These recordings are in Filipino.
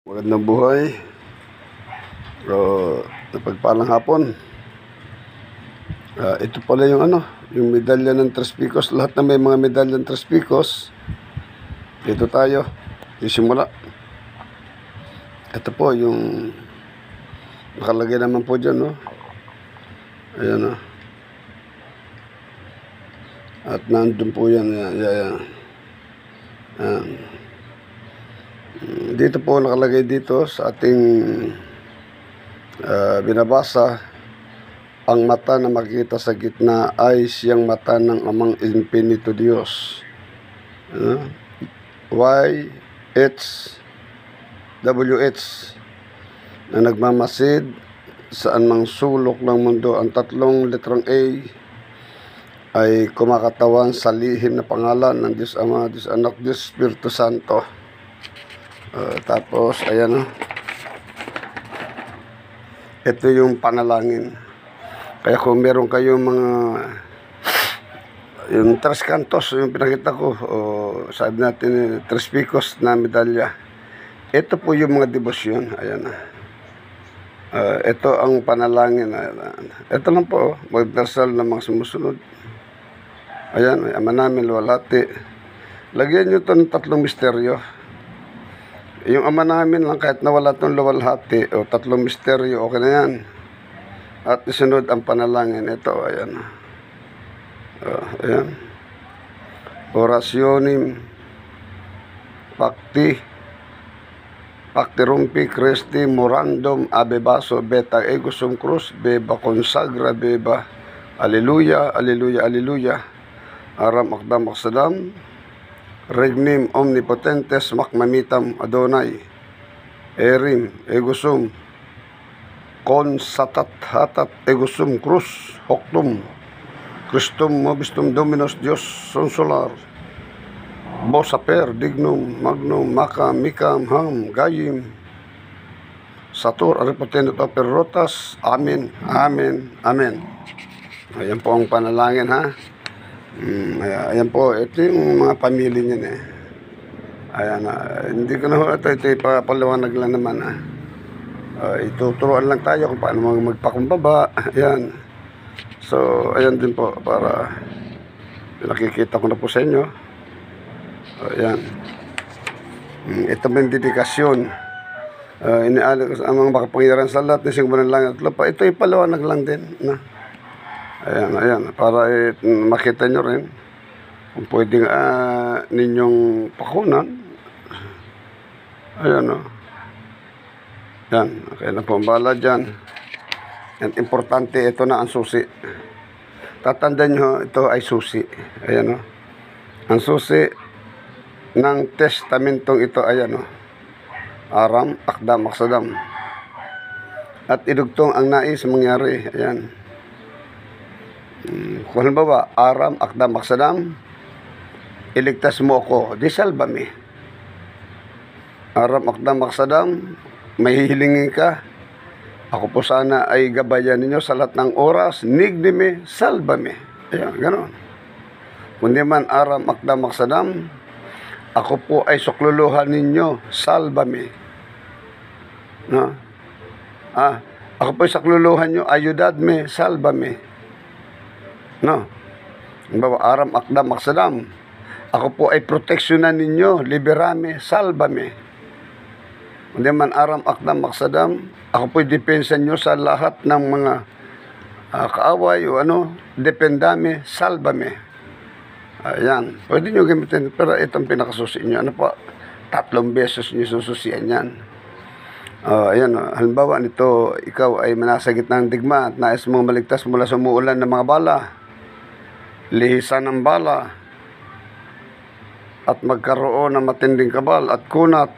Magandang buhay. So, napagpalang hapon. Ito pala yung yung medalya ng Tres Picos. Lahat na may mga medalya ng Tres Picos. Dito tayo. Isimula. Ito po yung nakalagay naman po dyan, no? Ayan, no? At nandun po yan. Yan. Dito po nakalagay dito sa ating binabasa, ang mata na makikita sa gitna ay siyang mata ng Amang Infinito Diyos. YHWH na nagmamasid saan mang sulok ng mundo. Ang tatlong letrang A ay kumakatawan sa lihim na pangalan ng Diyos Ama, Diyos Anak, Diyos Espiritu Santo. Tapos ayan, ito yung panalangin. Kaya kung meron kayong mga yung Tres Cantos, yung pinakita ko, o sabi natin Tres Picos na medalya, ito po yung mga debosyon. Ayan, ito ang panalangin. Ito lang po, magdasal ng mga sumusunod. Ayan, Ama namin luwalhati. Lagyan nyo ito ng tatlong misteryo. Yung Ama namin lang, kahit nawala itong luwalhati o tatlong misteryo, okay na yan. At isunod ang panalangin. Ito, ayan. Ayan. Orationem Pacti Pactirumpi Christi Morandum Abebaso Beta Ego Sum Cruz Beba Consagra Beba Alleluia, Alleluia, Alleluia. Aram Akdam Aksadam Regnim Omnipotentes Makmamitam Adonai Erim Egosum Consatat Hatat Egosum Cruz Hoctum Christum Mobistum Dominus Dios Sonsolar Bosaper Dignum Magnum Macam Mikam Ham Gayim Satur Aripotenut Operotas. Amen, Amen, Amen. Ayan po ang panalangin, ha. Ayan po, ito yung mga pamilya niyan, Ayan, hindi ko na ito ipapaliwanag lang naman, ituturuan lang tayo kung paano magpakumbaba. Ayan. So, ayan din po, para nakikita ko na po sa inyo. Ayan. Ito may dedikasyon. Iniaalok sa amang makapangyarihan sa lahat ng singbunan langit at lupa. Ito ipaliwanag lang din, na. Ayan, para makita nyo rin kung pwedeng ninyong pakunan. Ayan, Yan, okay na po ang bala dyan. Yan, importante, ito na ang susi. Tatandaan nyo, ito ay susi. Ayan, ang susi ng testamentong ito, ayan, Aram, Akdam, Aksadam. At idugtong ang nais mangyari. Ayan. Kung halimbawa, Aram, Akdam, Aksadam, iligtas mo ako, di salbami. Aram, Akdam, Aksadam, may hihilingin ka, ako po sana ay gabayan ninyo sa lahat ng oras, nigdime, salbami. Ayan, ganoon. Kundi man, Aram, Akdam, Aksadam, ako po ay sukluluhan ninyo, salbami. No? Ako po ay sukluluhan nyo, ayudadme, salbami. No? Bawa, Aram, Akdam, Aksadam, ako po ay proteksyonan ninyo, liberame, salbame. Hindi man, Aram, Akdam, Aksadam, ako po ay depensa nyo sa lahat ng mga kaaway o dependame, salbame. Ayan, pwede nyo gamitin, pero itong pinakasusi nyo, po, 3 beses nyo sususian yan. Ayan, halimbawa nito, ikaw ay manasa gitna ng digma at nais mong maligtas mula sa umuulan ng mga bala, lihisan ng bala, at magkaroon ng matinding kabal at kunat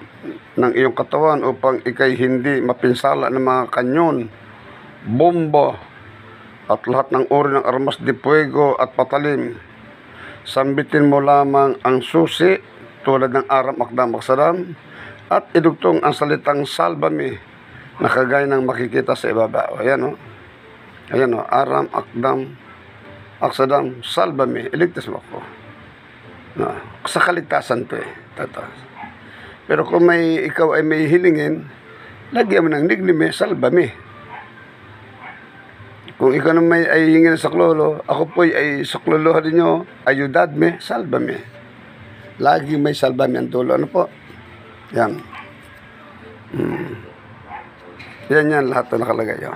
ng iyong katawan upang ikay hindi mapinsala ng mga kanyon, bomba, at lahat ng uri ng armas de fuego at patalim. Sambitin mo lamang ang susi tulad ng Aram, Akdam, Aksadam, at idugtong ang salitang salbami na kagaya ng makikita sa ibaba. Ayan, Ayan, Aram, Akdam, Aksadam, salbami, iligtas mo ako. Sa kaligtasan to, Pero kung ikaw ay may hilingin, lagyan mo ng nignime, salbame. Kung ikaw naman ay hingin sa saklolo, ako po ay saklolohan ninyo, ayudadme, salbame. Lagi may salbame ang dulo. Ano po? Yan. Yan, lahat na nakalagay. Yan.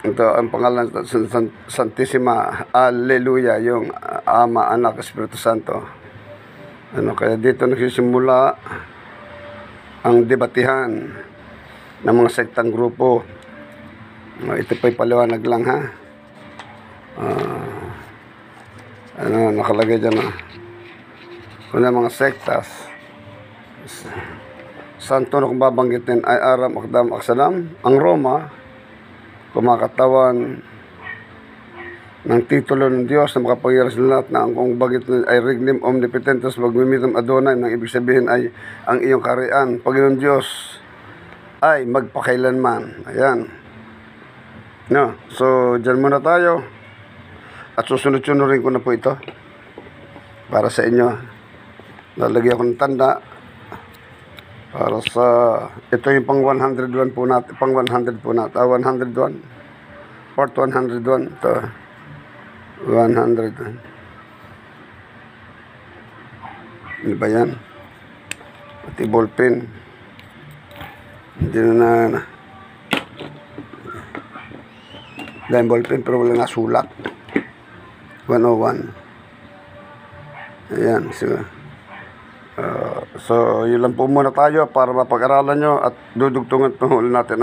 Ito ang pangalan, Santissima Alleluia, yung Ama, Anak, Espiritu Santo. Kaya dito nagsisimula ang debatihan ng mga sektang grupo. Ito pa'y paliwanag lang, ha. Nakalagay dyan, kung mga sektas, santo na kung babanggitin ay Aram, Akdam, Aksalam. Ang Roma, kumakatawan ng titulo ng Diyos na makapangyarihan sa lahat, na ang kung bagit ay Regnum Omnipotentus Magmimitum Adonai, nang ibig sabihin ay ang iyong kaharian, Panginoon Diyos, ay magpakailanman. Ayan. No, so dyan muna tayo. At susunod-sunurin ko na po ito para sa inyo. Lalagyan ko ng tanda para sa, ito yung pang 101 po natin, pang 100 po natin, 101, part 101, ito, 100. Ano ba yan? Pati ballpen. Hindi na dahil ballpen pero wala nga sulat. 101. Ayan, sige. So, yun lang po muna tayo para mapag-aralan nyo at dudugtungan natin,